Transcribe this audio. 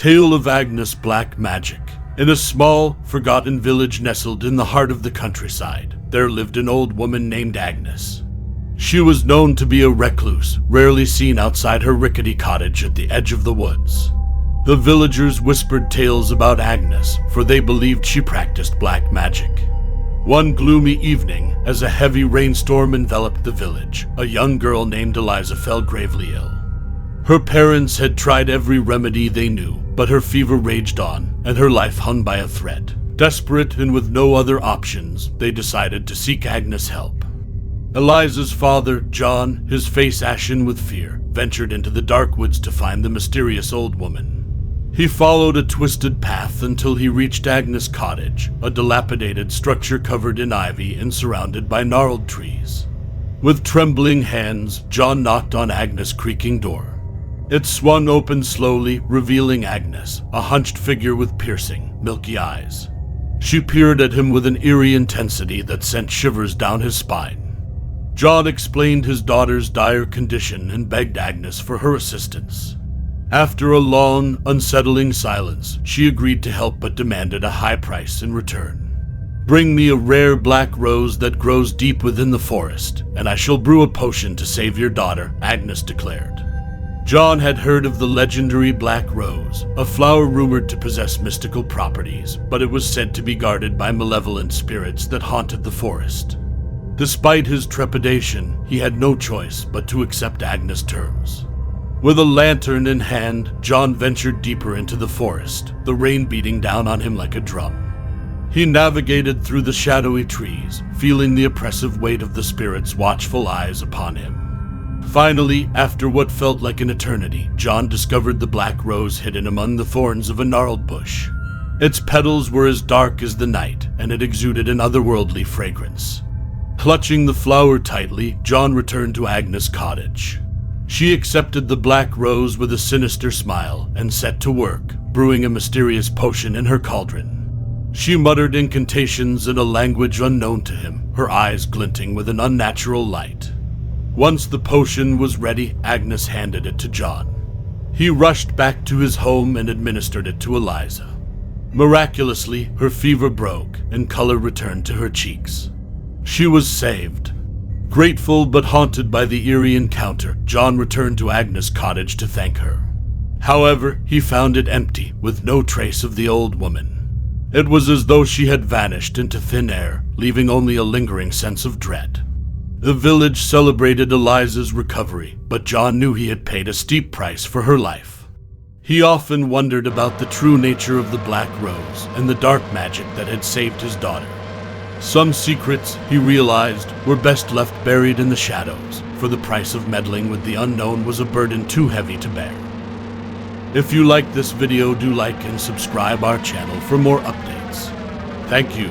Tale of Agnus Black Magic. In a small, forgotten village nestled in the heart of the countryside, there lived an old woman named Agnes. She was known to be a recluse, rarely seen outside her rickety cottage at the edge of the woods. The villagers whispered tales about Agnes, for they believed she practiced black magic. One gloomy evening, as a heavy rainstorm enveloped the village, a young girl named Eliza fell gravely ill. Her parents had tried every remedy they knew, but her fever raged on, and her life hung by a thread. Desperate and with no other options, they decided to seek Agnes' help. Eliza's father, John, his face ashen with fear, ventured into the dark woods to find the mysterious old woman. He followed a twisted path until he reached Agnes' cottage, a dilapidated structure covered in ivy and surrounded by gnarled trees. With trembling hands, John knocked on Agnes' creaking door. It swung open slowly, revealing Agnes, a hunched figure with piercing, milky eyes. She peered at him with an eerie intensity that sent shivers down his spine. John explained his daughter's dire condition and begged Agnes for her assistance. After a long, unsettling silence, she agreed to help but demanded a high price in return. "Bring me a rare black rose that grows deep within the forest, and I shall brew a potion to save your daughter," Agnes declared. John had heard of the legendary Black Rose, a flower rumored to possess mystical properties, but it was said to be guarded by malevolent spirits that haunted the forest. Despite his trepidation, he had no choice but to accept Agnes' terms. With a lantern in hand, John ventured deeper into the forest, the rain beating down on him like a drum. He navigated through the shadowy trees, feeling the oppressive weight of the spirits' watchful eyes upon him. Finally, after what felt like an eternity, John discovered the black rose hidden among the thorns of a gnarled bush. Its petals were as dark as the night, and it exuded an otherworldly fragrance. Clutching the flower tightly, John returned to Agnes' cottage. She accepted the black rose with a sinister smile and set to work, brewing a mysterious potion in her cauldron. She muttered incantations in a language unknown to him, her eyes glinting with an unnatural light. Once the potion was ready, Agnes handed it to John. He rushed back to his home and administered it to Eliza. Miraculously, her fever broke and color returned to her cheeks. She was saved. Grateful but haunted by the eerie encounter, John returned to Agnes' cottage to thank her. However, he found it empty, with no trace of the old woman. It was as though she had vanished into thin air, leaving only a lingering sense of dread. The village celebrated Eliza's recovery, but John knew he had paid a steep price for her life. He often wondered about the true nature of the Black Rose and the dark magic that had saved his daughter. Some secrets, he realized, were best left buried in the shadows, for the price of meddling with the unknown was a burden too heavy to bear. If you liked this video, do like and subscribe our channel for more updates. Thank you.